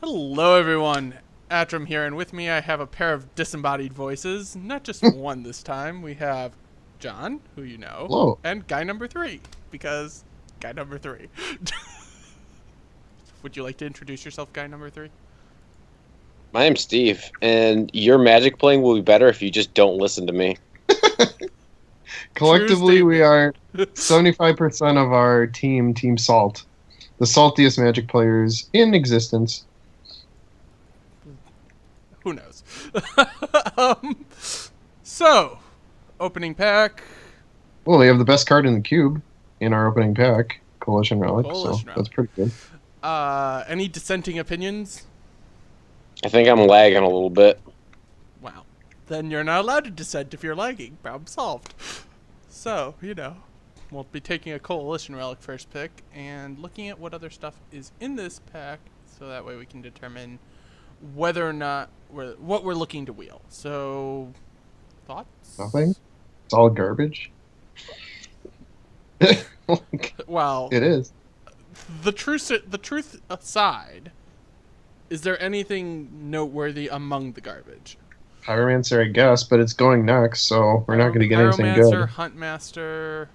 Hello, everyone. Atrum here, and with me I have a pair of disembodied voices. Not just one this time. We have John, who you know, Hello. and guy number 3, because guy number 3. Would you like to introduce yourself, guy number 3? My name's Steve, and your Magic playing will be better if you just don't listen to me. True Collectively, we statement. are 75% of our Team Salt, the saltiest Magic players in existence. Who knows? um, so, opening pack. Well, we have the best card in the cube in our opening pack, Coalition Relic, so Coalition that's Relic. pretty good. Any dissenting opinions? I think I'm lagging a little bit. Wow. Then you're not allowed to dissent if you're lagging. Problem solved. So, we'll be taking a Coalition Relic first pick and looking at what other stuff is in this pack so that way we can determine whether or not what we're looking to wheel. So, thoughts? Nothing. It's all garbage. Well, It is. the truth aside, is there anything noteworthy among the garbage? Pyromancer, I guess, but it's going next, so we're not going to get anything Pyromancer, good. Huntmaster.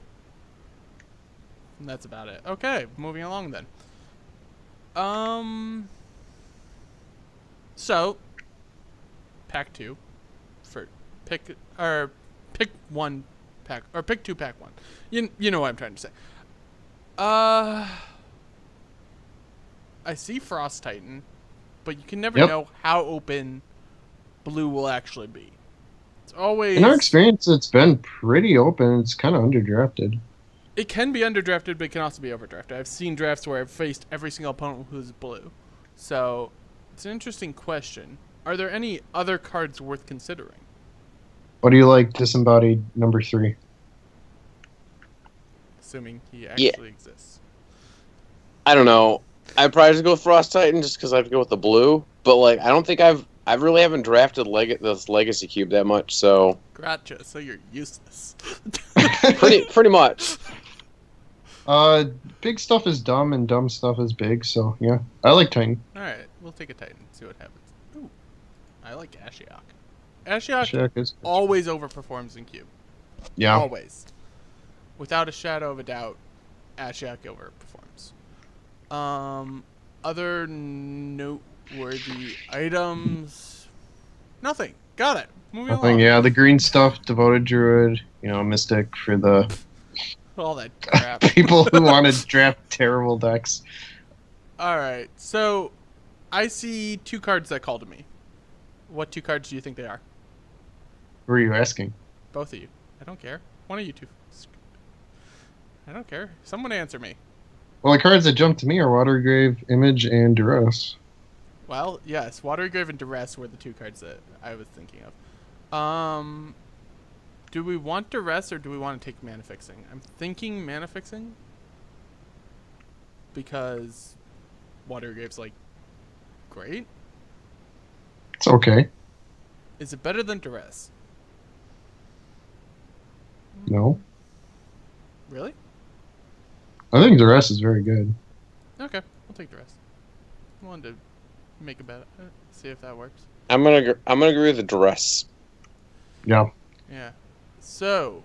And that's about it. Okay, moving along then. So, pack 2 for pick one pack or pick 2 pack 1. You know what I'm trying to say. I see Frost Titan, but you can never Yep. know how open blue will actually be. It's always In our experience, it's been pretty open. It's kind of underdrafted. It can be underdrafted, but it can also be overdrafted. I've seen drafts where I've faced every single opponent who's blue. So, it's an interesting question. Are there any other cards worth considering? What do you like, Disembodied number 3? Assuming he Yeah. actually exists. I don't know. I'd probably just go with Frost Titan just because I have to go with the blue. But I don't think I really haven't drafted this Legacy Cube that much. So Gotcha, so you're useless. pretty much. Big stuff is dumb and dumb stuff is big, so yeah. I like Titan. Alright, we'll take a Titan, see what happens. Ooh, I like Ashiok. Ashiok Shaq is always overperforms in Cube. yeah. Always. Without a shadow of a doubt, Ashiok overperforms. Other noteworthy items? Nothing. Got it. Moving Nothing, along. yeah. The green stuff, Devoted Druid, Mystic for the All that crap. people who want to draft terrible decks. Alright, so I see 2 cards that call to me. What 2 cards do you think they are? Who are you asking? Both of you. I don't care. One of you 2. I don't care. Someone answer me. Well, the cards that jump to me are Watergrave, Image, and Duress. Well, yes, Watergrave and Duress were the 2 cards that I was thinking of. Do we want Duress or do we want to take Mana Fixing? I'm thinking Mana Fixing because Watergrave's great. It's okay. Is it better than Duress? No. Really? I think Duress is very good. Okay, we'll take Duress. I wanted to make a bet, see if that works. I'm gonna agree with the dress. Yeah. Yeah. So,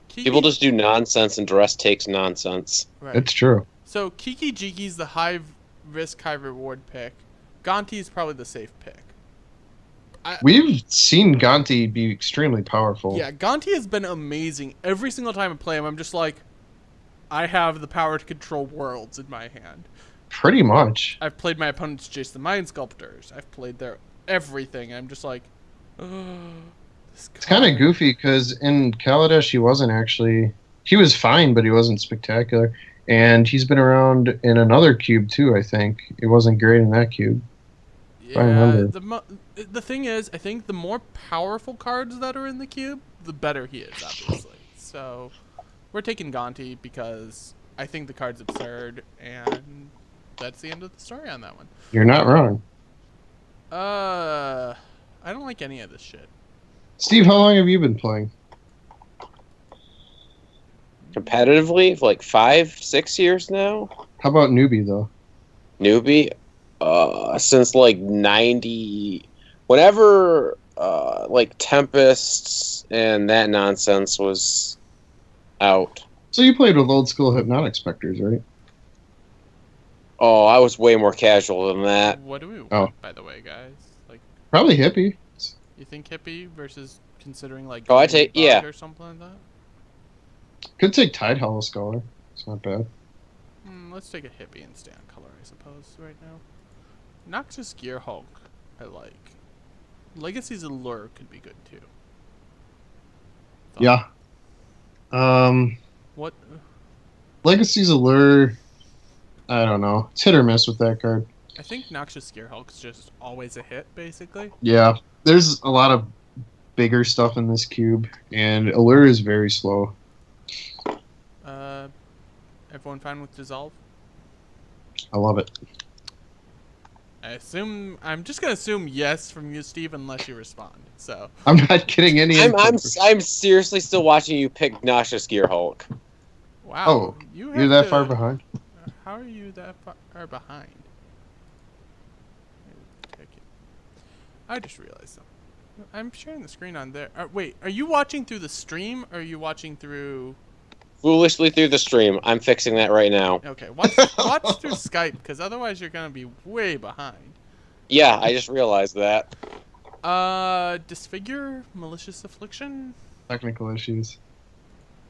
Kiki, People just do nonsense, and dress takes nonsense. right. It's true. So Kiki Jiki's the high risk, high reward pick. Gonti is probably the safe pick. We've seen Gonti be extremely powerful. Yeah, Gonti has been amazing. Every single time I play him, I'm just like, I have the power to control worlds in my hand. Pretty much. I've played my opponents chase the Mind Sculptors. I've played their everything. I'm just like, this It's kind of card. goofy because in Kaladesh he was fine, but he wasn't spectacular. And he's been around in another cube too, I think. It wasn't great in that cube. I Yeah, remember. the thing is, I think the more powerful cards that are in the cube, the better he is, obviously. So, we're taking Gonti because I think the card's absurd, and that's the end of the story on that one. You're not wrong. I don't like any of this shit. Steve, how long have you been playing? Competitively, for 5, 6 years now. How about newbie though? Newbie, since like 90, whenever like Tempests and that nonsense was out. So you played with old school Hypnotic Specters, right? Oh, I was way more casual than that. What do we want, Oh. by the way, guys? Like, Probably hippie. you think hippie versus considering like Oh, I Green take- Bug yeah. or something like that? Could take Tide Hollow Scholar. It's not bad. Let's take a hippie and stay on color, I suppose, right now. Noxious Gear Hulk, I like. Legacy's Allure could be good too. Thought- Yeah. What? Legacy's Allure. I don't know. It's hit or miss with that card. I think Noxious Gear Hulk's just always a hit, basically. Yeah. There's a lot of bigger stuff in this cube, and Allure is very slow. Everyone fine with Dissolve? I love it. I'm just gonna assume yes from you, Steve, unless you respond. So. I'm not getting any input. I'm seriously still watching you pick Noxious Gear Hulk. Wow. Oh, you're that far behind? How are you that far behind? I just realized something. I'm sharing the screen on there. Wait, are you watching through the stream or are you watching through... Foolishly through the stream. I'm fixing that right now. Okay, watch through Skype, because otherwise you're going to be way behind. Yeah, I just realized that. Disfigure? Malicious Affliction? Technical issues.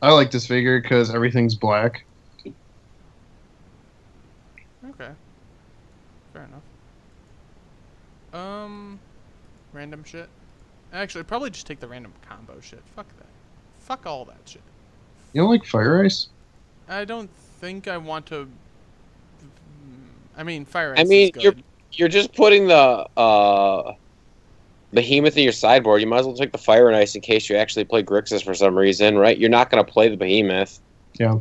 I like Disfigure because everything's black. Okay. Fair enough. Random shit. Actually, I'd probably just take the random combo shit. Fuck that. Fuck all that shit. You don't like Fire Ice? I don't think I want to... I mean, Fire Ice I mean, is good. you're just putting the Behemoth in your sideboard. You might as well take the Fire and Ice in case you actually play Grixis for some reason, right? You're not going to play the Behemoth. Yeah.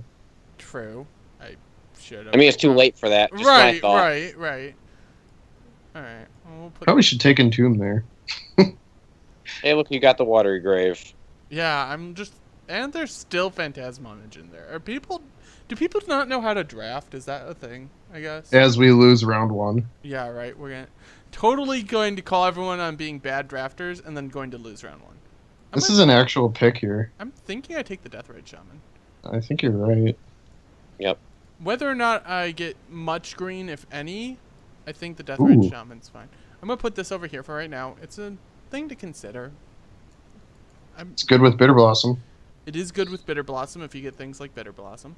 True. I should have. I mean, it's too late for that. Just my Right, thought. right. Alright. We'll put... Probably should take Entomb there. Hey, look, you got the Watery Grave. Yeah, I'm just... And there's still Phantasmage in there. Do people not know how to draft? Is that a thing, I guess? As we lose round 1. Yeah, right. We're totally going to call everyone on being bad drafters and then going to lose round 1. This is an actual pick here. I'm thinking I take the Deathrite Shaman. I think you're right. Yep. Whether or not I get much green, if any, I think the Deathrite Shaman's fine. I'm going to put this over here for right now. It's a thing to consider. It's good with Bitter Blossom. It is good with Bitter Blossom if you get things like Bitter Blossom.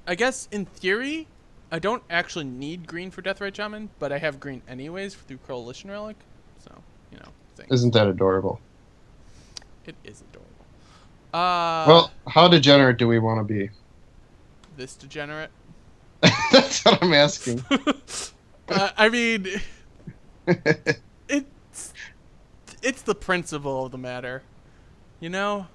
I guess, in theory, I don't actually need green for Deathrite Shaman, but I have green anyways through Coalition Relic. So, things. Isn't that adorable? It is adorable. Well, how degenerate do we want to be? This degenerate? That's what I'm asking. I mean, it's the principle of the matter, you know?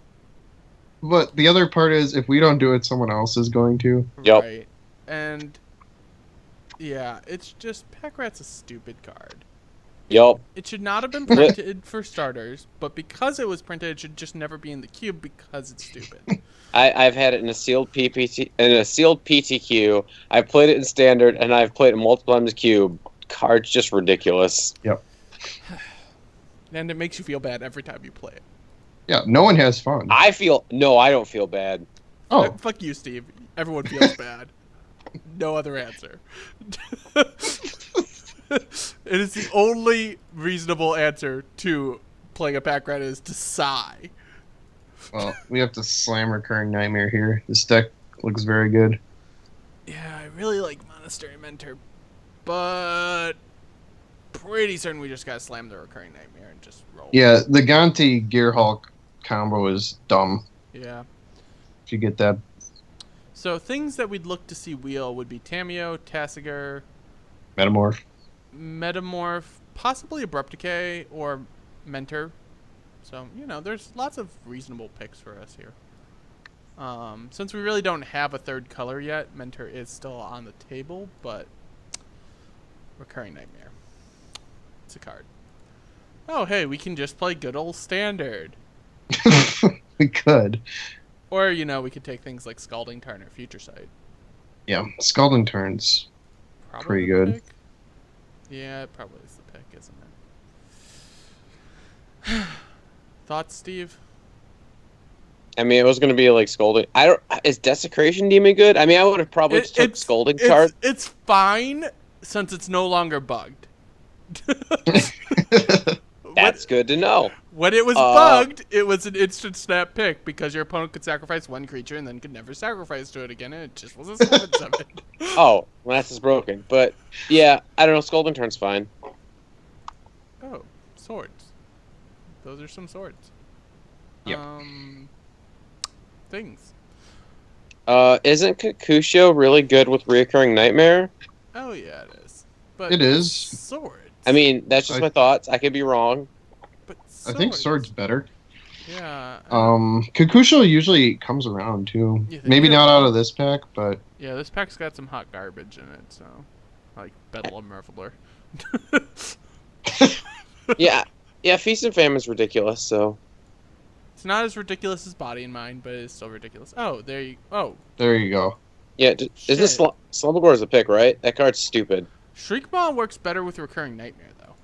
But the other part is, if we don't do it, someone else is going to. Yep. Right. And, yeah, it's just, Pack Rat's a stupid card. Yep. It should not have been printed for starters, but because it was printed, it should just never be in the cube because it's stupid. I've had it in a sealed PTQ. I've played it in standard, and I've played it multiple times cube. Card's just ridiculous. Yep. And it makes you feel bad every time you play it. Yeah, no one has fun. I don't feel bad. Oh, Fuck you, Steve. Everyone feels bad. No other answer. It is the only reasonable answer to playing a Pack Rat is to sigh. well, we have to slam Recurring Nightmare here. This deck looks very good. Yeah, I really like Monastery Mentor, but pretty certain we just gotta slam the Recurring Nightmare and just roll. Yeah, the Gonti Gear Hulk combo is dumb. Yeah. If you get that. So things that we'd look to see wheel would be Tameo, Tassiger, Metamorph, possibly Abrupt Decay, or Mentor. So, there's lots of reasonable picks for us here. Since we really don't have a third color yet, Mentor is still on the table, but Recurring Nightmare. It's a card. Oh, hey, we can just play good old Standard. We could. Or, we could take things like Scalding Tarn or Future Sight. Yeah, Scalding Turns. probably pretty the good. pick. Yeah, it probably is the pick, isn't it? Thoughts, Steve? I mean, it was going to be like Scolding. I don't. Is Desecration Demon good? I mean, I would have probably took Scolding Charge. It's fine since it's no longer bugged. That's good to know. When it was bugged, it was an instant snap pick because your opponent could sacrifice one creature and then could never sacrifice to it again, and it just was a 7/7. Oh, Lance is broken. But yeah, I don't know. Scolding Turn's fine. Oh, swords. Those are some swords. Yep. Things. Isn't Kakusho really good with Reoccurring Nightmare? Oh yeah, it is. But It is. swords. I mean, that's just my thoughts. I could be wrong. But I think sword's better. Yeah. Kakusho usually comes around too. Maybe not out of this pack, but yeah, this pack's got some hot garbage in it, so like Bedlam Reveler. Yeah, Feast and Famine's ridiculous. So It's not as ridiculous as Body and Mind, but it's still ridiculous. Oh, there you. Oh, there you go. yeah, isn't Slumbregore's a pick, right? That card's stupid. Shriekmaw works better with Recurring Nightmare, though.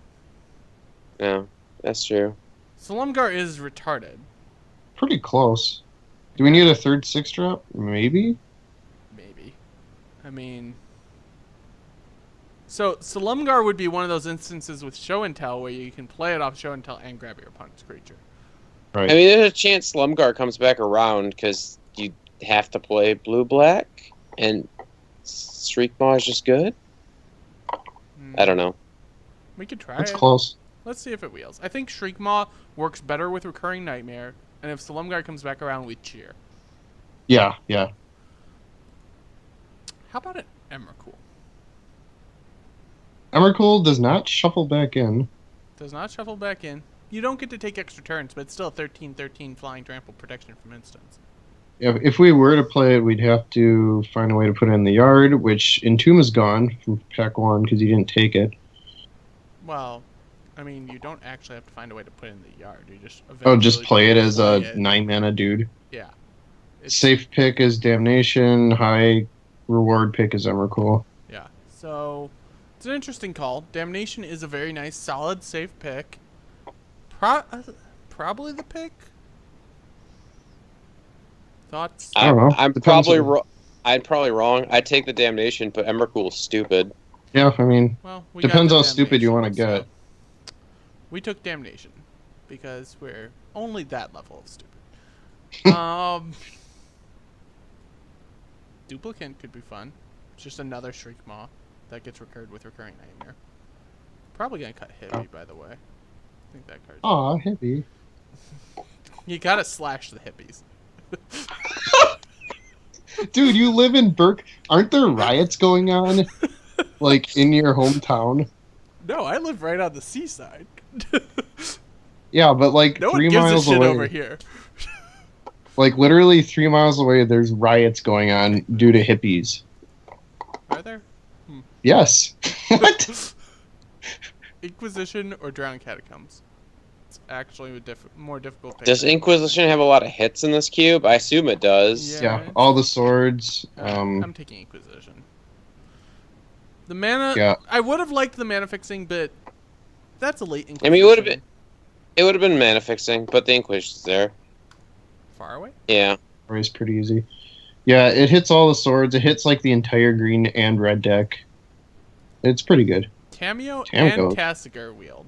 Yeah, that's true. Slumgar is retarded. Pretty close. Do we need a third 6-drop? Maybe? Maybe. I mean... So, Slumgar would be one of those instances with Show and Tell where you can play it off Show and Tell and grab your opponent's creature. Right. I mean, there's a chance Slumgar comes back around because you have to play blue-black, and Shriekmaw is just good? I don't know. We could try That's it. close. Let's see if it wheels. I think Shriekmaw works better with Recurring Nightmare, and if Slumgar comes back around, we cheer. Yeah. How about an Emrakul? Emrakul does not shuffle back in. Does not shuffle back in. You don't get to take extra turns, but it's still 13/13 flying trample protection from instants. If we were to play it, we'd have to find a way to put it in the yard, which Entomb is gone from pack 1 because you didn't take it. Well, I mean, you don't actually have to find a way to put it in the yard. You just Just play it as a 9-mana dude. Yeah. Safe pick is Damnation. High reward pick is Emrakul. Yeah. So it's an interesting call. Damnation is a very nice, solid, safe pick. Probably the pick. Thoughts? I don't know. I'm probably wrong. I'd take the Damnation, but Emrakul's stupid. Yeah, I mean, Well, we depends got how the stupid you want to Damnation, get. so we took Damnation because we're only that level of stupid. Duplicant could be fun. It's just another Shriekmaw that gets recurred with Recurring Nightmare. Probably gonna cut Heavy, by the way. I think that card's... Aw, heavy. You gotta slash the hippies. Dude, you live in Burke. Aren't there riots going on? Like, in your hometown? No, I live right on the seaside. Yeah, but like No 3 one gives a miles shit away. over here. Like, literally 3 miles away, there's riots going on due to hippies. Are there? Yes. What? Inquisition or Drown Catacombs? It's actually a more difficult pick. Does Inquisition have a lot of hits in this cube? I assume it does. Yeah, all the swords. I'm taking Inquisition. The mana... Yeah. I would have liked the mana fixing, but that's a late Inquisition. I mean, it would have been mana fixing, but the Inquisition's there. Far away? Yeah. It's pretty easy. Yeah, it hits all the swords. It hits like the entire green and red deck. It's pretty good. Tameo Tameo. and Tassiger wield.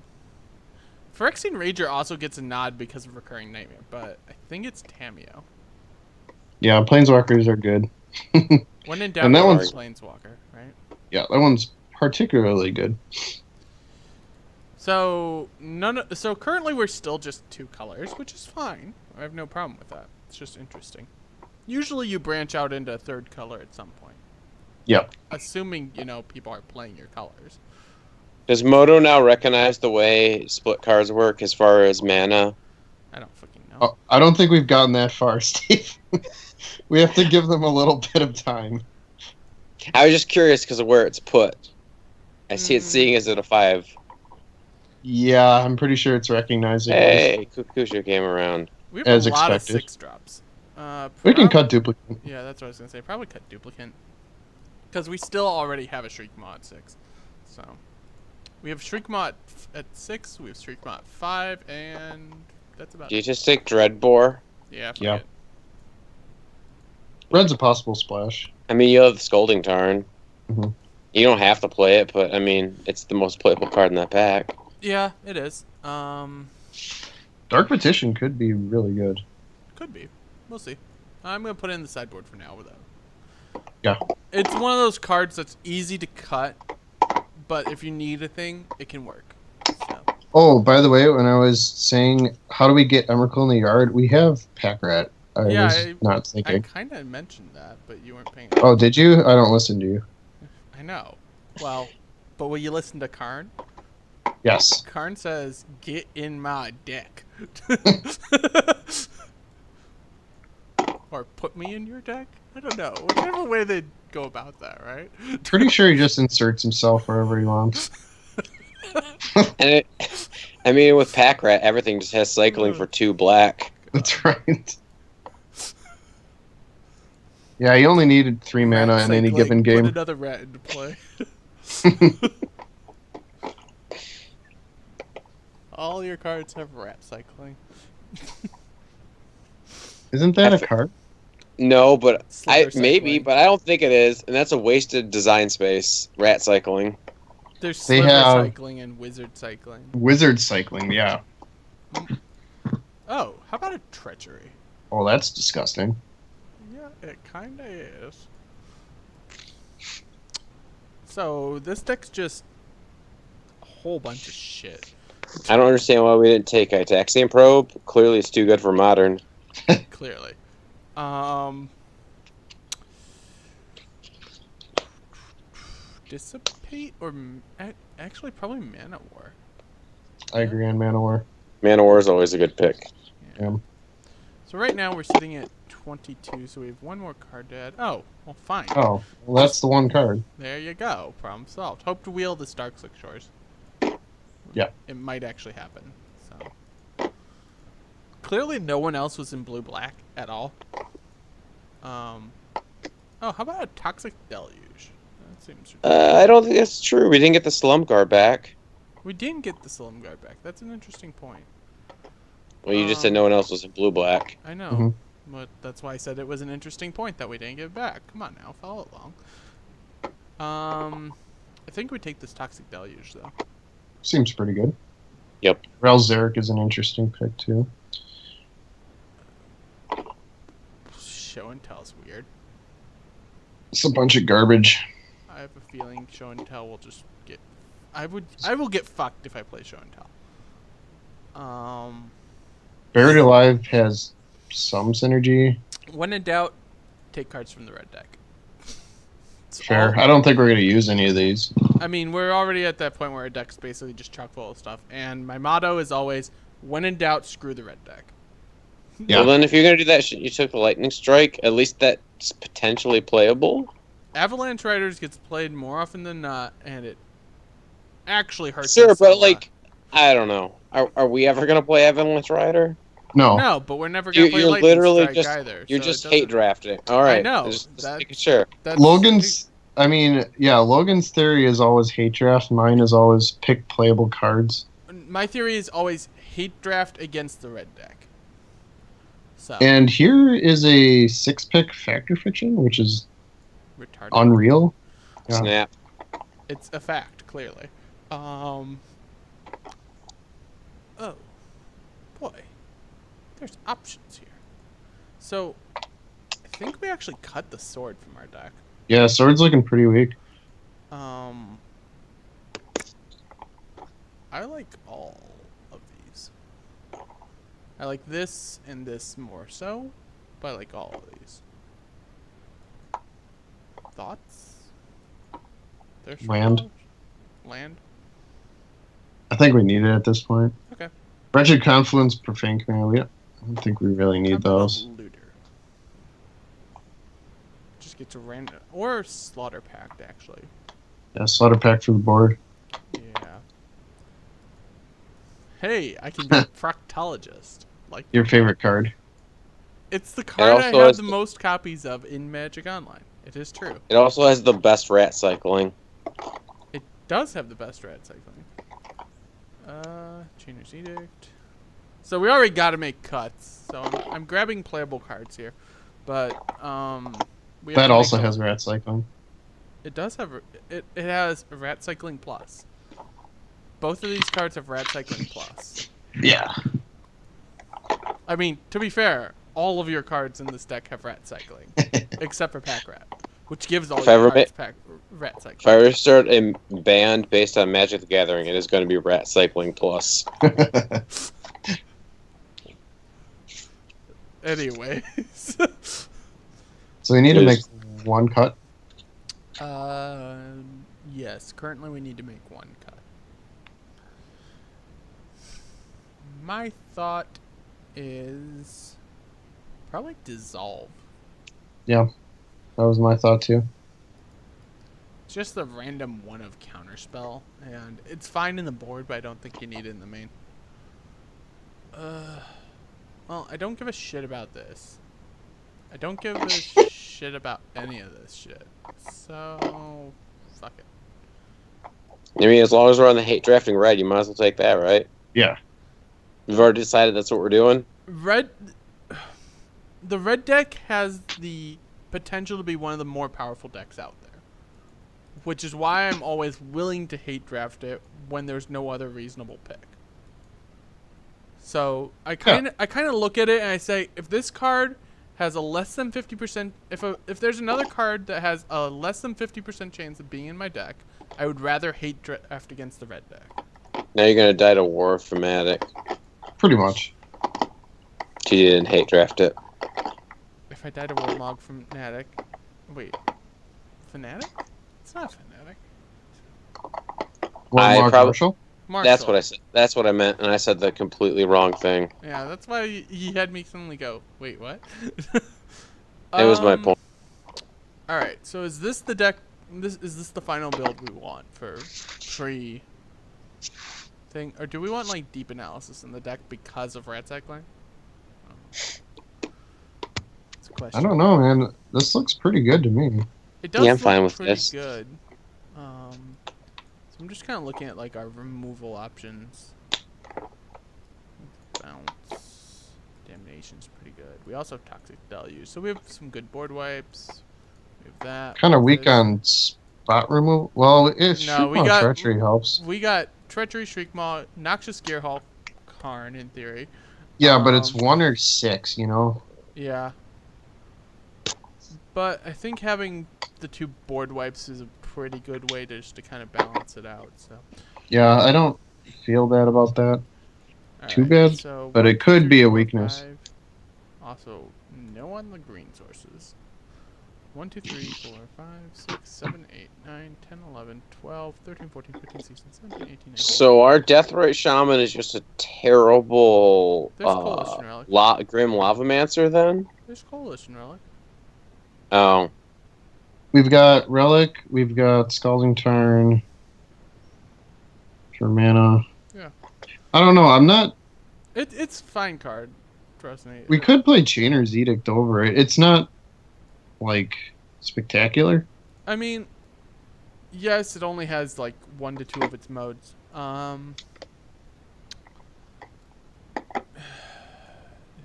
Phyrexian Rager also gets a nod because of Recurring Nightmare, but I think it's Tameo. Yeah, planeswalkers are good. When in doubt, And that go one's- Planeswalker, right? Yeah, that one's particularly good. So so currently we're still just 2 colors, which is fine. I have no problem with that. It's just interesting. Usually you branch out into a 3rd color at some point. Yep. Assuming, people are playing your colors. Does Moto now recognize the way split cards work as far as mana? I don't fucking know. Oh, I don't think we've gotten that far, Steve. We have to give them a little bit of time. I was just curious because of where it's put. I see it seeing as at a 5. Yeah, I'm pretty sure it's recognizing. Hey, Kukusha came around. We have as a lot of expected. 6-drops. We can cut duplicate. Yeah, that's what I was going to say. Probably cut Duplicant. Because we still already have a Shriekmaw at 6. So, we have Shriekmaw at 6, we have Shriekmaw at 5, and that's about Do you it. just take Dreadbore? Yeah, Yeah. forget. Red's a possible splash. I mean, you have the Scolding Tarn. Mhm. You don't have to play it, but I mean, it's the most playable card in that pack. Yeah, it is. Dark Petition could be really good. Could be. We'll see. I'm going to put it in the sideboard for now, though. Yeah. It's one of those cards that's easy to cut, but if you need a thing, it can work. So. Oh, by the way, when I was saying how do we get Emrakul in the yard, we have Pack Rat. I was not I thinking. kind of mentioned that, but you weren't paying Oh, did you? I don't listen to you. I know. Well, but will you listen to Karn? Yes. Karn says, "Get in my deck," or "Put me in your deck." I don't know. Whichever way they go about that, right? Pretty sure he just inserts himself wherever he wants. And I mean, with Pack Rat, everything just has cycling for 2 black. That's right. Yeah, he only needed 3 mana in any given Put game. another rat into play. All your cards have rat cycling. Isn't that a card? No, but Slither maybe, cycling. but I don't think it is, and that's a wasted design space. Rat cycling. There's They Slither have- cycling and wizard cycling. Wizard cycling, yeah. Oh, how about a treachery? Oh, that's disgusting. Yeah, it kinda is. So this deck's just a whole bunch of shit. I don't understand why we didn't take Itaxian Probe. Clearly, it's too good for Modern. Clearly. Dissipate or actually probably Mana War. I agree on Mana War. Mana War is always a good pick. Yeah. So right now we're sitting at 22, so we have one more card to add. Oh, well, fine. Oh, well, that's the one card. There you go. Problem solved. Hope to wield the Starkslick Shores. Yeah. It might actually happen. So clearly no one else was in blue-black at all. Oh, how about a Toxic Deluge? That seems ridiculous. I don't think that's true. We didn't get the Slumgar back. We didn't get the Slumguard back. That's an interesting point. Well, you just said no one else was in blue-black. I know. Mhm. But that's why I said it was an interesting point that we didn't get back. Come on now, follow along. I think we take this Toxic Deluge, though. Seems pretty good. Yep. Relzeric is an interesting pick, too. Show and Tell's weird. It's a bunch of garbage. I have a feeling Show and Tell will just get... I will get fucked if I play Show and Tell. Buried Alive has some synergy. When in doubt, take cards from the red deck. It's Fair. all- I don't think we're going to use any of these. I mean, we're already at that point where our deck's basically just chock full of stuff. And my motto is always, when in doubt, screw the red deck. Yeah. Well, then if you're going to do that shit, you took the Lightning Strike. At least that's potentially playable. Avalanche Riders gets played more often than not, and it actually hurts Sure, us a but, lot. like, I don't know. Are we ever going to play Avalanche Rider? No. No, but we're never going to play You're Lightning literally Strike just either. you're so just it hate doesn't- drafting. All right. know, Just that- making sure. that's- Logan's theory is always hate draft. Mine is always pick playable cards. My theory is always hate draft against the red deck. So, And here is a 6-pick Factor Fiction, which is retarded. unreal. Yeah. Snap. It's a fact, clearly. Oh. Boy. There's options here. So, I think we actually cut the sword from our deck. Yeah, sword's looking pretty weak. I like all of these. I like this and this more so, but I like all of these. Thoughts? There's Land. Land? I think we need it at this point. Okay. Wretched Confluence, Profane Command. I don't think we really How need about a those. Looter? Just get to random or Slaughter Pact actually. Yeah, Slaughter Pack for the board. Yeah. Hey, I can be a proctologist. Like Your favorite card. it's the card I also have has the the- most copies of in Magic Online. It is true. It also has the best rat cycling. It does have the best rat cycling. Chainer's Edict. So we already got to make cuts. So I'm grabbing playable cards here, but we have That to also make has rat cycling. It does have it has rat cycling plus. Both of these cards have rat cycling plus. Yeah. I mean, to be fair, all of your cards in this deck have rat cycling, except for Pack Rat, which gives all your cards rat cycling. If I ever start a band based on Magic the Gathering, it is going to be rat cycling plus. Anyways. So we need to make one cut. Yes. Currently, we need to make one cut. My thought is probably dissolve. Yeah, that was my thought too. Just the random one of counterspell, and it's fine in the board, but I don't think you need it in the main. Well, I don't give a shit about this. I don't give a shit about any of this shit. So, fuck it. I mean, as long as we're on the hate drafting red, you might as well take that, right? Yeah. We've already decided that's what we're doing. The red deck has the potential to be one of the more powerful decks out there, which is why I'm always willing to hate draft it when there's no other reasonable pick. So I kind of look at it and I say, if this card has a less than 50%, if there's another card that has a less than 50% chance of being in my deck, I would rather hate draft against the red deck. Now you're gonna die to War of Fanatic. Pretty much. She didn't hate draft it. If I died to Warmog from Fnatic, wait, Fnatic? It's not Fnatic. Marshall? Marshall. That's what I said. That's what I meant, and I said the completely wrong thing. Yeah, that's why he had me suddenly go, wait, what? It was my point. All right, so is this the deck? Is this the final build we want for free thing, or do we want like deep analysis in the deck because of rat cycling? It's a question. I don't know, man. This looks pretty good to me. It does I'm look fine with pretty this. good. So I'm just kind of looking at like our removal options. Bounce, Damnation's pretty good. We also have Toxic Deluge, so we have some good board wipes. We have that. Kind of weak on spot removal. Well, if Shriekmaw Treachery helps. We got Treachery, Shriekmaw, Noxious Gearhulk, Karn in theory. Yeah, but it's 1 or 6, you know? Yeah. But I think having the 2 board wipes is a pretty good way to just to kind of balance it out. So. Yeah, I don't feel bad about that. Too bad, so but it could be a weakness. 5. Also, no on the green sources. 1, 2, 3, 4, 5, 6, 7, 8, 9, 10, 11, 12, 13, 14, 15, 16, 17, 18, 19. So our Deathrite Shaman is just a terrible Coalition Relic. Grim Lavamancer, then? There's Coalition Relic. Oh. We've got Relic, we've got Scalding Tarn for mana. Yeah. I don't know, I'm not... It's fine card, trust me. We could play Chainer's Edict over it. It's not, like, spectacular. I mean, yes, it only has, like, 1 to 2 of its modes.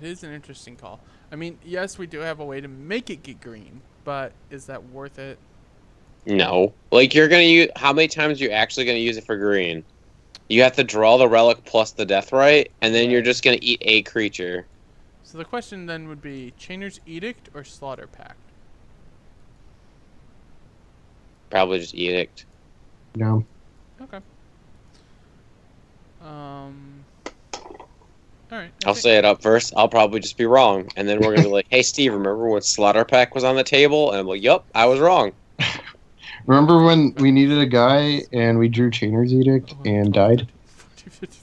It is an interesting call. I mean, yes, we do have a way to make it get green, but is that worth it? No. Like, you're gonna use... How many times are you actually gonna use it for green? You have to draw the Relic plus the Deathrite, and then you're just gonna eat a creature. So the question then would be, Chainer's Edict or Slaughter Pact? Probably just Edict. Yeah. Okay. Alright. I'll say it up first. I'll probably just be wrong. And then we're going to be like, hey, Steve, remember when Slaughter Pack was on the table? And I'm like, yup, I was wrong. Remember when we needed a guy and we drew Chainer's Edict and died?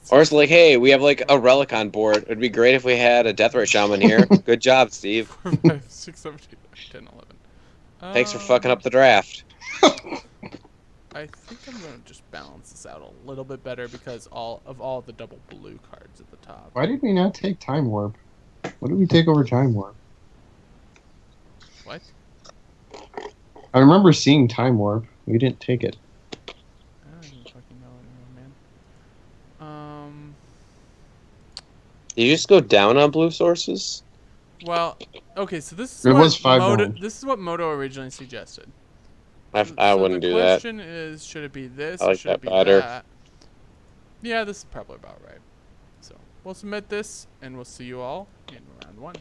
Or it's like, hey, we have like a Relic on board. It would be great if we had a Deathrite Shaman here. Good job, Steve. 4, 5, 6, 7, 8, 9, 10, 11. Thanks for fucking up the draft. I think I'm going to just balance this out a little bit better because all the double blue cards at the top. Why did we not take Time Warp? What did we take over Time Warp? What? I remember seeing Time Warp. We didn't take it. I don't even fucking know anymore, man. Did you just go down on blue sources? Well, okay, so this is It what was 5 Moto, down. this is what Moto originally suggested. I wouldn't do the that. question is, should it be this I or like should it that be better. that? Yeah, this is probably about right. So we'll submit this, and we'll see you all in round 1.